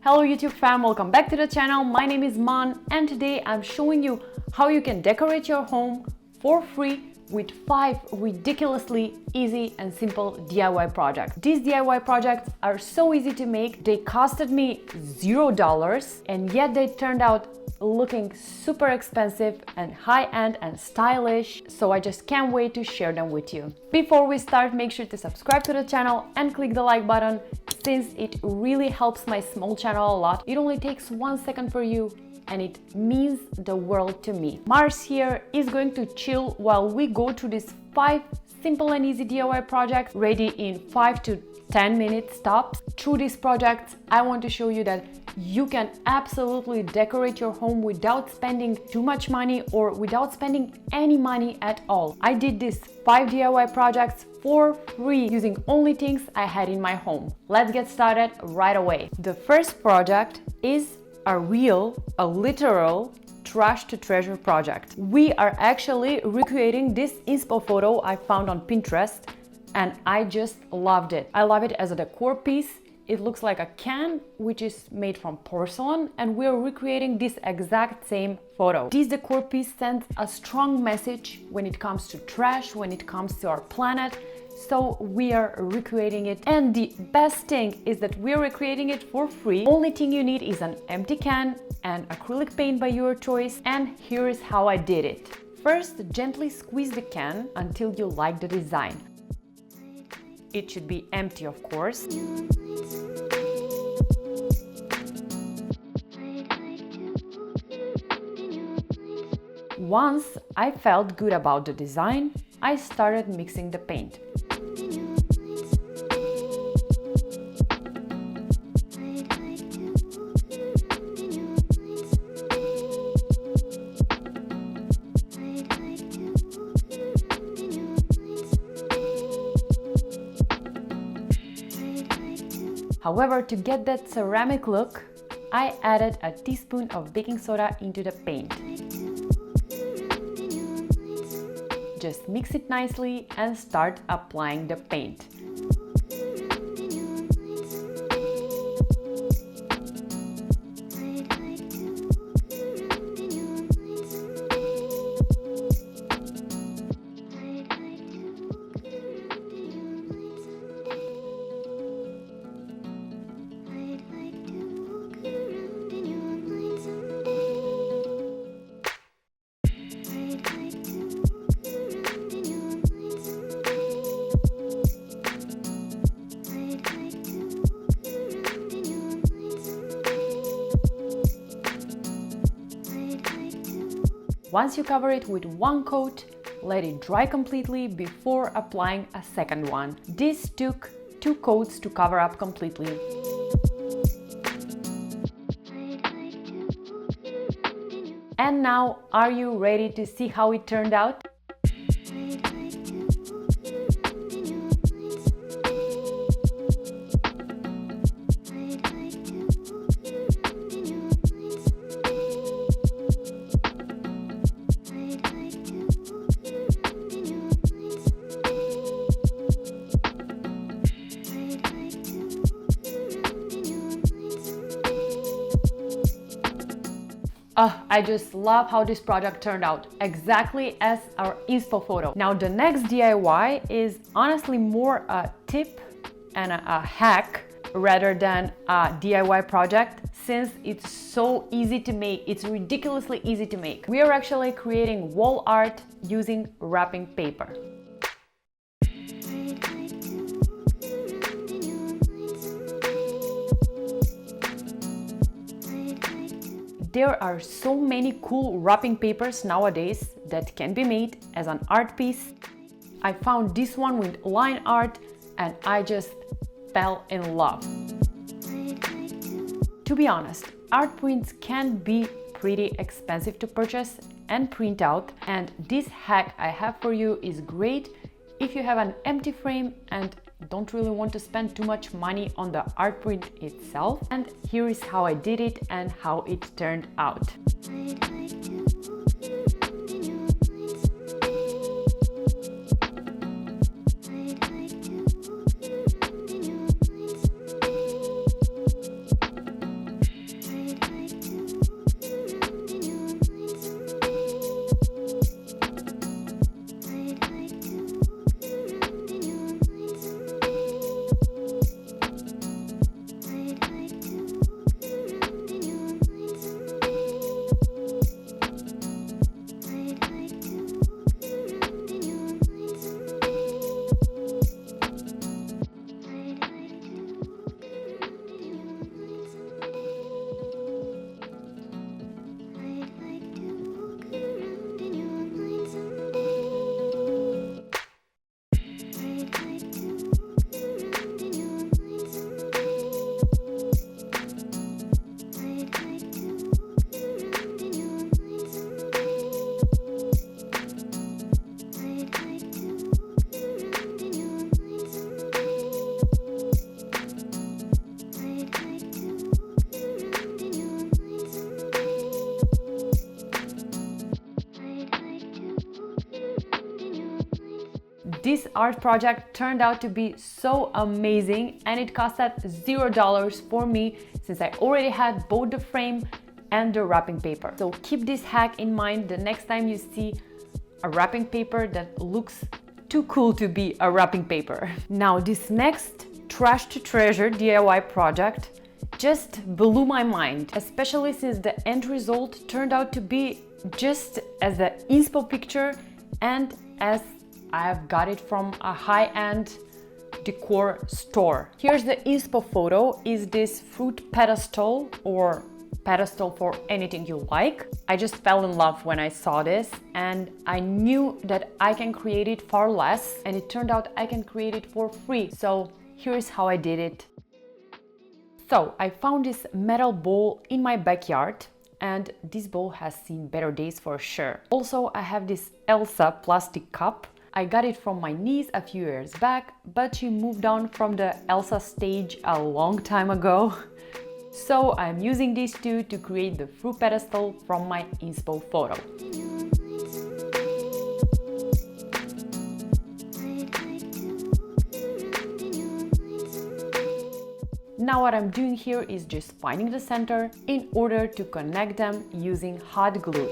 Hello YouTube fam, welcome back to the channel. My name is Man and today I'm showing you how you can decorate your home for free with 5 ridiculously easy and simple DIY projects. These DIY projects are so easy to make, they costed me $0 and yet they turned out looking super expensive and high-end and stylish, so I just can't wait to share them with you. Before we start, make sure to subscribe to the channel and click the like button since it really helps my small channel a lot. It only takes 1 second for you and it means the world to me. Mars here is going to chill while we go through these 5 simple and easy DIY projects ready in 5 to 10 minutes tops. Through these projects, I want to show you that you can absolutely decorate your home without spending too much money or without spending any money at all. I did these 5 DIY projects for free using only things I had in my home. Let's get started right away. The first project is a literal trash to treasure project. We are actually recreating this inspo photo I found on Pinterest and I just loved it. I love it as a decor piece. It looks like a can which is made from porcelain and we're recreating this exact same photo. This decor piece sends a strong message when it comes to trash, when it comes to our planet. So we are recreating it, and the best thing is that we're recreating it for free. Only thing you need is an empty can and acrylic paint by your choice, and here is how I did it. First, gently squeeze the can until you like the design. It should be empty, of course. Once I felt good about the design, I started mixing the paint. However, to get that ceramic look, I added a teaspoon of baking soda into the paint. Just mix it nicely and start applying the paint. Once you cover it with 1 coat, let it dry completely before applying a second one. This took 2 coats to cover up completely. And now, are you ready to see how it turned out? I just love how this project turned out, exactly as our inspo photo. Now the next DIY is honestly more a tip and a hack rather than a DIY project, since it's so easy to make. It's ridiculously easy to make. We are actually creating wall art using wrapping paper. There are so many cool wrapping papers nowadays that can be made as an art piece. I found this one with line art and I just fell in love. To be honest, art prints can be pretty expensive to purchase and print out, and this hack I have for you is great if you have an empty frame and don't really want to spend too much money on the art print itself. And here is how I did it and how it turned out. This art project turned out to be so amazing and it cost at $0 for me since I already had both the frame and the wrapping paper. So keep this hack in mind the next time you see a wrapping paper that looks too cool to be a wrapping paper. Now this next trash to treasure DIY project just blew my mind, especially since the end result turned out to be just as the inspo picture and as I've got it from a high-end decor store. Here's the inspo photo. Is this fruit pedestal or pedestal for anything you like? I just fell in love when I saw this and I knew that I can create it far less, and it turned out I can create it for free. So here's how I did it. So I found this metal bowl in my backyard and this bowl has seen better days for sure. Also, I have this Elsa plastic cup. I got it from my niece a few years back, but she moved on from the Elsa stage a long time ago. So I'm using these two to create the fruit pedestal from my inspo photo. Now what I'm doing here is just finding the center in order to connect them using hot glue.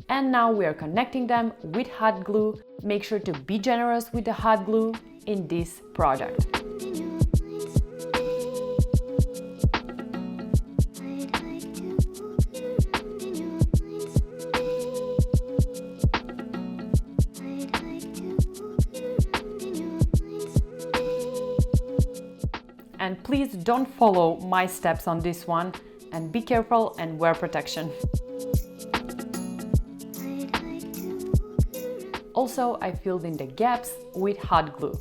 And now we are connecting them with hot glue. Make sure to be generous with the hot glue in this project. And please don't follow my steps on this one, and be careful and wear protection. Also, I filled in the gaps with hot glue.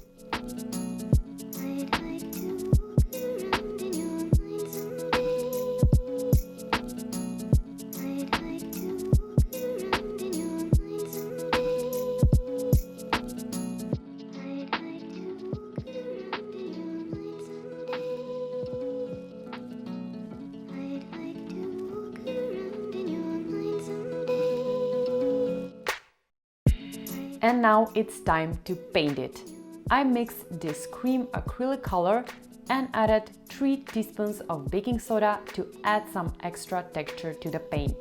And now it's time to paint it. I mixed this cream acrylic color and added 3 teaspoons of baking soda to add some extra texture to the paint.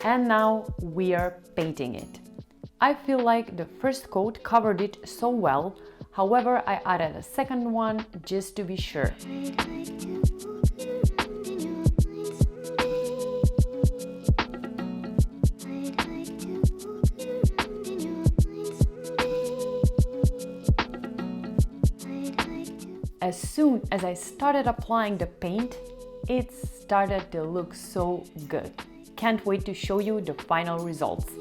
And now we are painting it. I feel like the first coat covered it so well. However, I added a second one just to be sure. As soon as I started applying the paint, it started to look so good. Can't wait to show you the final results.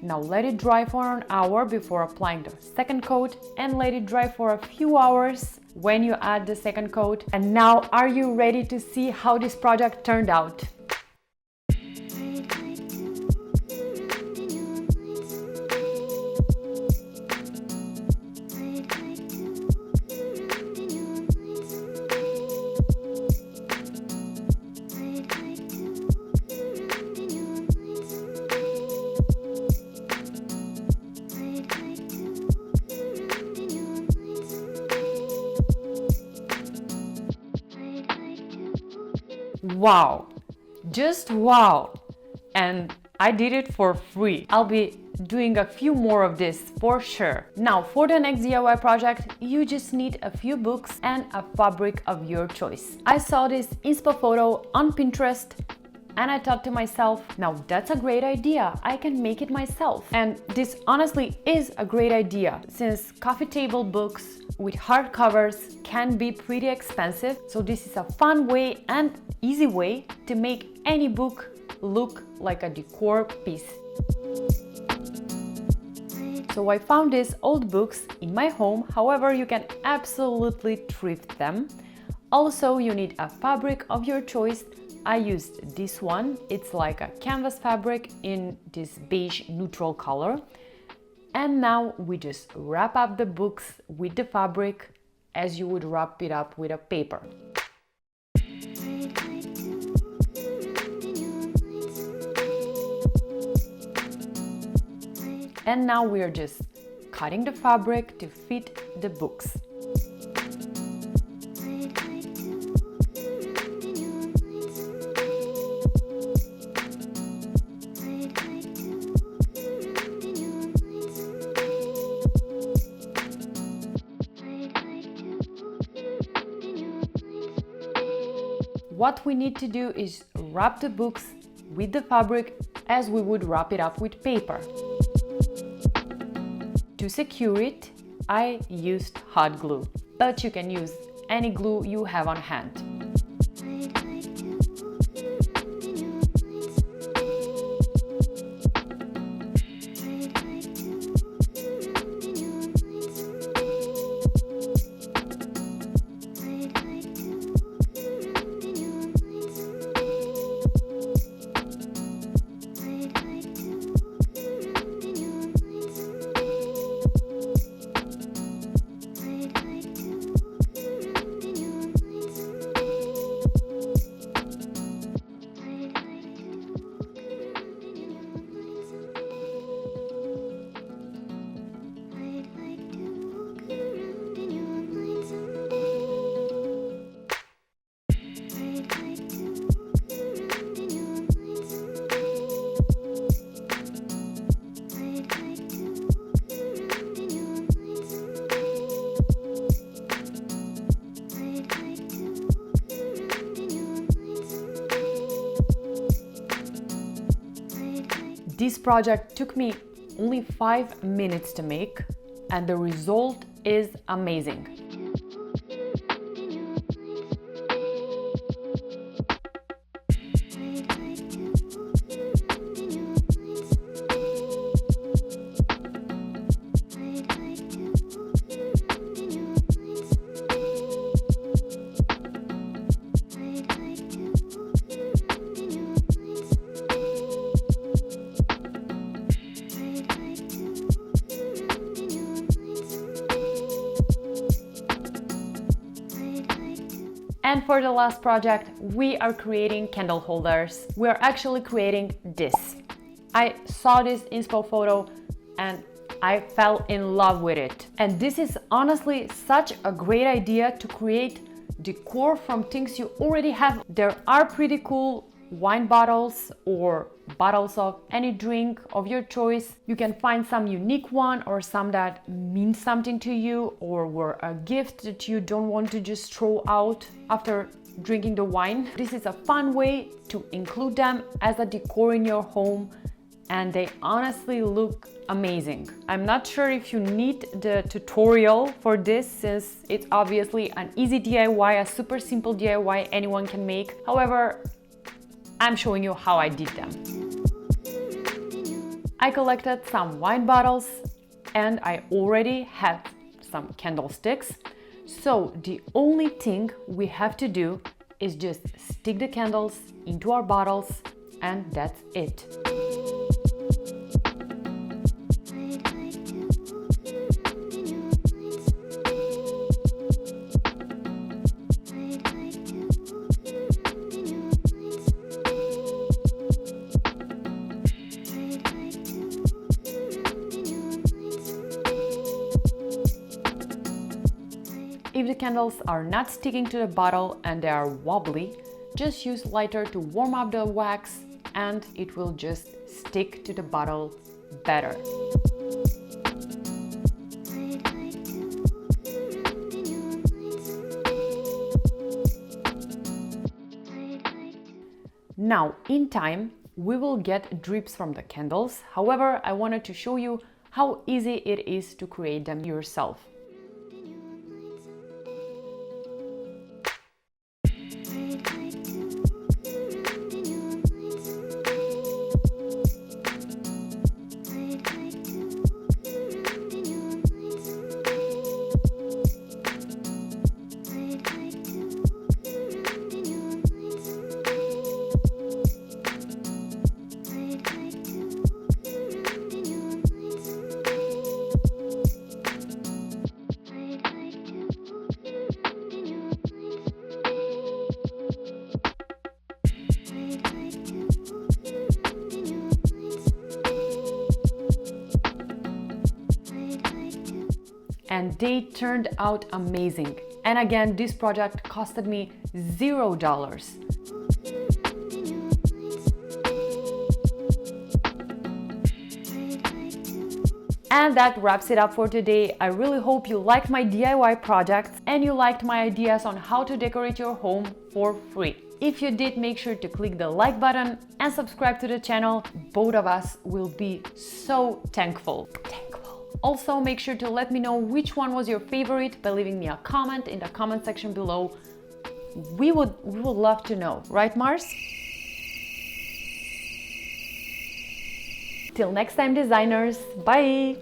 Now let it dry for an hour before applying the second coat, and let it dry for a few hours when you add the second coat. And now, are you ready to see how this project turned out? Wow, just wow! And I did it for free. I'll be doing a few more of this for sure. Now, for the next DIY project, you just need a few books and a fabric of your choice. I saw this inspo photo on Pinterest and I thought to myself, now that's a great idea, I can make it myself. And this honestly is a great idea, since coffee table books with hard covers can be pretty expensive. So this is a fun way and easy way to make any book look like a decor piece. So I found these old books in my home, however you can absolutely thrift them. Also, you need a fabric of your choice. I used this one, it's like a canvas fabric in this beige neutral color. And now we just wrap up the books with the fabric as you would wrap it up with a paper. And now we are just cutting the fabric to fit the books. What we need to do is wrap the books with the fabric as we would wrap it up with paper. To secure it, I used hot glue, but you can use any glue you have on hand. This project took me only 5 minutes to make, and the result is amazing. And for the last project, we are creating candle holders. We're actually creating this. I saw this inspo photo and I fell in love with it. And this is honestly such a great idea to create decor from things you already have. There are pretty cool wine bottles or bottles of any drink of your choice. You can find some unique one or some that mean something to you or were a gift that you don't want to just throw out after drinking the wine. This is a fun way to include them as a decor in your home, and they honestly look amazing. I'm not sure if you need the tutorial for this, since it's obviously an easy DIY, a super simple DIY anyone can make. However, I'm showing you how I did them. I collected some wine bottles and I already had some candlesticks. So the only thing we have to do is just stick the candles into our bottles, and that's it. If the candles are not sticking to the bottle and they are wobbly, just use lighter to warm up the wax and it will just stick to the bottle better. Now, in time, we will get drips from the candles. However, I wanted to show you how easy it is to create them yourself. And they turned out amazing. And again, this project costed me $0. And that wraps it up for today. I really hope you liked my DIY projects and you liked my ideas on how to decorate your home for free. If you did, make sure to click the like button and subscribe to the channel. Both of us will be so thankful. Also, make sure to let me know which one was your favorite by leaving me a comment in the comment section below. We would love to know, right, Mars? Till next time, designers. Bye!